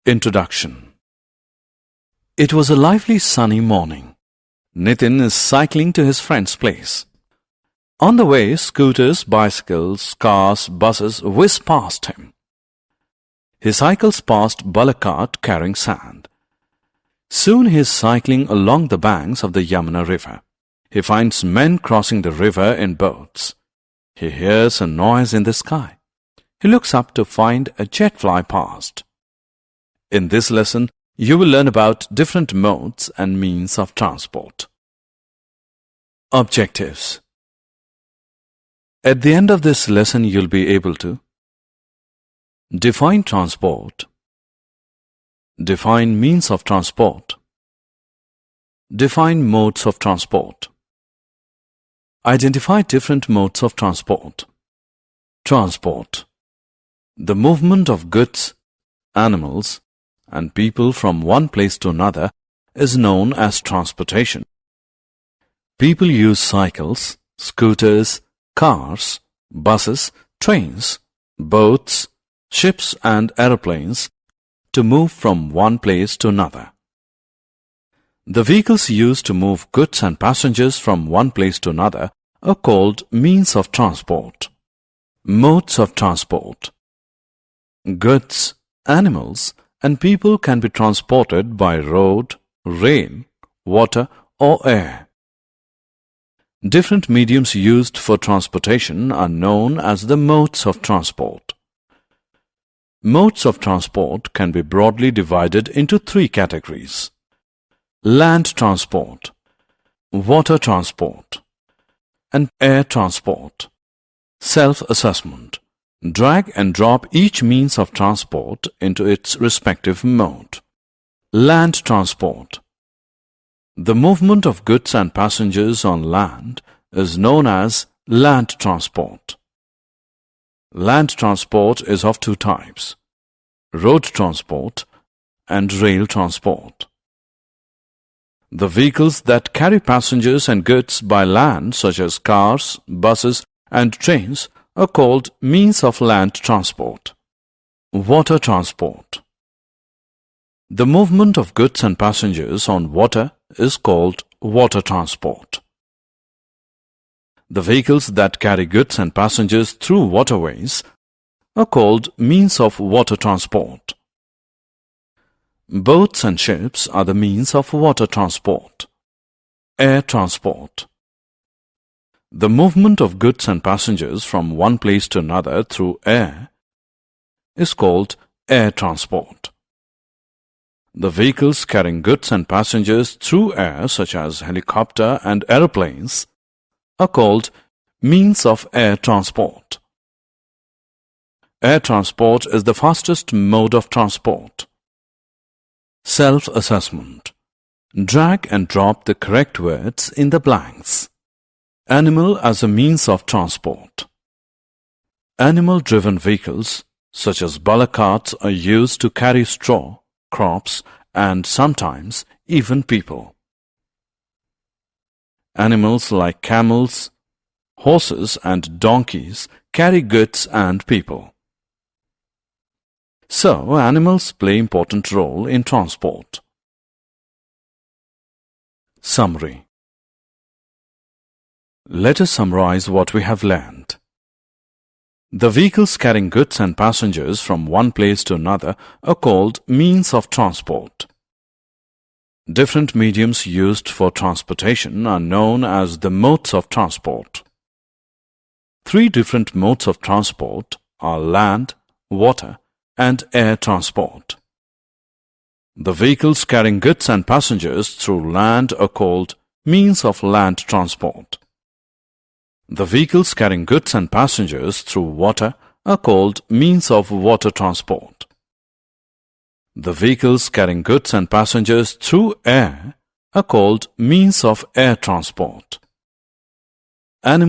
Introduction. It was a lively sunny morning. Nitin is cycling to his friend's place. On the way, scooters, bicycles, cars, buses whiz past him. He cycles past bullock cart carrying sand. Soon he is cycling along the banks of the Yamuna river. He finds men crossing the river in boats. He hears a noise in the sky. He looks up to find a jet fly past. In this lesson, you will learn about different modes and means of transport. Objectives. At the end of this lesson, you'll be able to define transport, define means of transport, define modes of transport, identify different modes of transport. Transport. The movement of goods, animals, and people from one place to another is known as transportation. People use cycles, scooters, cars, buses, trains, boats, ships and aeroplanes to move from one place to another. The vehicles used to move goods and passengers from one place to another are called means of transport. Modes of transport. Goods, animals, and people can be transported by road, rail, water, or air. Different mediums used for transportation are known as the modes of transport. Modes of transport can be broadly divided into three categories: land transport, water transport, and air transport. Self-assessment. Drag and drop each means of transport into its respective mode. Land transport. The movement of goods and passengers on land is known as land transport. Land transport is of two types: road transport and rail transport. The vehicles that carry passengers and goods by land, such as cars, buses, and trains, are called means of land transport. Water transport. The movement of goods and passengers on water is called water transport. The vehicles that carry goods and passengers through waterways are called means of water transport. Boats and ships are the means of water transport. Air transport. The movement of goods and passengers from one place to another through air is called air transport. The vehicles carrying goods and passengers through air, such as helicopter and aeroplanes, are called means of air transport. Air transport is the fastest mode of transport. Self-assessment. Drag and drop the correct words in the blanks. Animal as a means of transport. Animal-driven vehicles, such as bullock carts, are used to carry straw, crops, and sometimes even people. Animals like camels, horses, and donkeys carry goods and people. So, animals play an important role in transport. Summary. Let us summarize what we have learned. The vehicles carrying goods and passengers from one place to another are called means of transport. Different mediums used for transportation are known as the modes of transport. Three different modes of transport are land, water, and air transport. The vehicles carrying goods and passengers through land are called means of land transport. The vehicles carrying goods and passengers through water are called means of water transport. The vehicles carrying goods and passengers through air are called means of air transport.